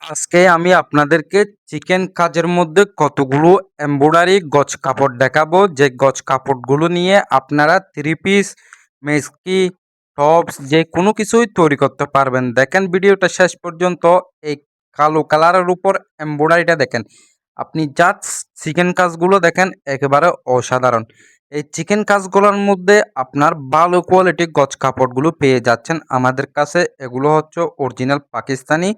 আজকে আমি আপনাদেরকে চিকেন কাজের মধ্যে কতগুলো এমব্রয়ডারি গজ কাপড় দেখাবো, যে গজ কাপড়গুলো নিয়ে আপনারা থ্রি পিস, মেক্সি, টপস যে কোনো কিছুই তৈরি করতে পারবেন। দেখেন ভিডিওটা শেষ পর্যন্ত। এই কালো কালারের উপর এমব্রয়ডারিটা দেখেন, আপনি জাস্ট চিকেন কাজগুলো দেখেন, একেবারে অসাধারণ। এই চিকেন কাজগুলোর মধ্যে আপনার ভালো কোয়ালিটির গজ কাপড়গুলো পেয়ে যাচ্ছেন আমাদের কাছে। এগুলো হচ্ছে অরিজিনাল পাকিস্তানি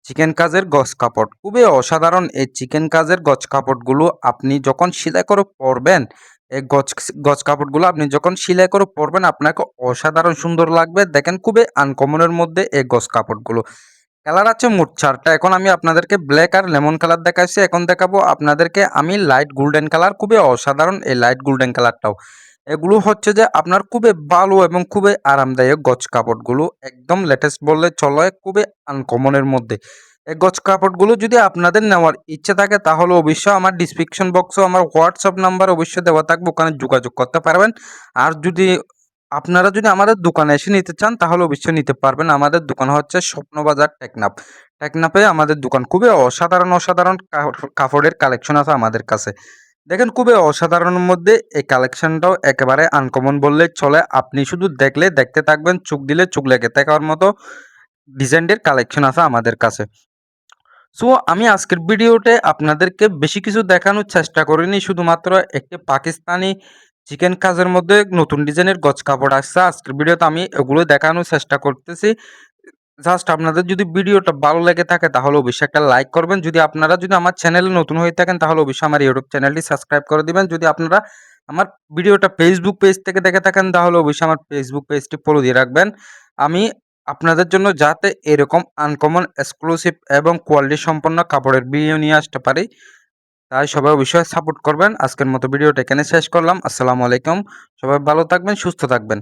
চিকেন কাজের গজ কাপড়, খুবই অসাধারণ। এই চিকেন কাজের গজ কাপড়গুলো আপনি যখন সেলাই করে পরবেন, এই গজ কাপড়গুলো আপনি যখন সেলাই করে পরবেন আপনাকে অসাধারণ সুন্দর লাগবে। দেখেন খুবই আনকমনের মধ্যে এই গজ কাপড়গুলো। কালার আছে মোট ৪টা। এখন আমি আপনাদেরকে ব্ল্যাক আর লেমন কালার দেখাচ্ছি। এখন দেখাবো আপনাদেরকে আমি লাইট গোল্ডেন কালার, খুবই অসাধারণ এই লাইট গোল্ডেন কালারটাও। এগুলো হচ্ছে যে আপনার খুবই ভালো এবং খুবই আরামদায়ক গজ কাপড়গুলো, একদম লেটেস্ট বললে চলে, খুবই আনকমনের মধ্যে। এই গজ কাপড়গুলো যদি আপনাদের নেওয়ার ইচ্ছে থাকে তাহলে অবশ্যই আমার ডিসক্রিপশন বক্সেও আমার হোয়াটসঅ্যাপ নাম্বার অবশ্যই দেওয়া থাকবে, ওখানে যোগাযোগ করতে পারবেন। আর আপনারা যদি আমাদের দোকানে এসে নিতে চান তাহলে অবশ্যই নিতে পারবেন। আমাদের দোকান হচ্ছে স্বপ্নবাজার টেকনাফ। টেকনাফে আমাদের দোকান, খুবই অসাধারণ অসাধারণ কাপড়ের কালেকশন আছে আমাদের কাছে। দেখেন খুবই অসাধারণের মধ্যে এই কালেকশনটাও একেবারে আনকমন বললেই চলে। আপনি শুধু দেখলে দেখতে থাকবেন, চোখ দিলে চোখ লেগে থাকার মতো ডিজাইনের কালেকশন আছে আমাদের কাছে। সো আমি আজকের ভিডিওতে আপনাদেরকে বেশি কিছু দেখানোর চেষ্টা করিনি, শুধুমাত্র একটি পাকিস্তানি চিকেন কাজের মধ্যে নতুন ডিজাইনের গজ কাপড় আসছে। আজকের ভিডিওতে আমি এগুলো দেখানোর চেষ্টা করতেছি। জাস্ট আপনাদের যদি ভিডিওটা ভালো লেগে থাকে তাহলে অবশ্যই একটা লাইক করবেন। যদি আমার চ্যানেলে নতুন হয়ে থাকেন তাহলে অবশ্যই আমার ইউটিউব চ্যানেলটি সাবস্ক্রাইব করে দিবেন। যদি আপনারা আমার ভিডিওটা ফেসবুক পেজ থেকে দেখে থাকেন তাহলে অবশ্যই আমার ফেসবুক পেজটি ফলো দিয়ে রাখবেন। আমি আপনাদের জন্য যাতে এরকম আনকমন, এক্সক্লুসিভ এবং কোয়ালিটি সম্পন্ন কাপড়ের ভিডিও নিয়ে আসতে পারি, তাই সবাই অবশ্যই সাপোর্ট করবেন। আজকের মতো ভিডিওটা এখানে শেষ করলাম। আসসালামু আলাইকুম। সবাই ভালো থাকবেন, সুস্থ থাকবেন।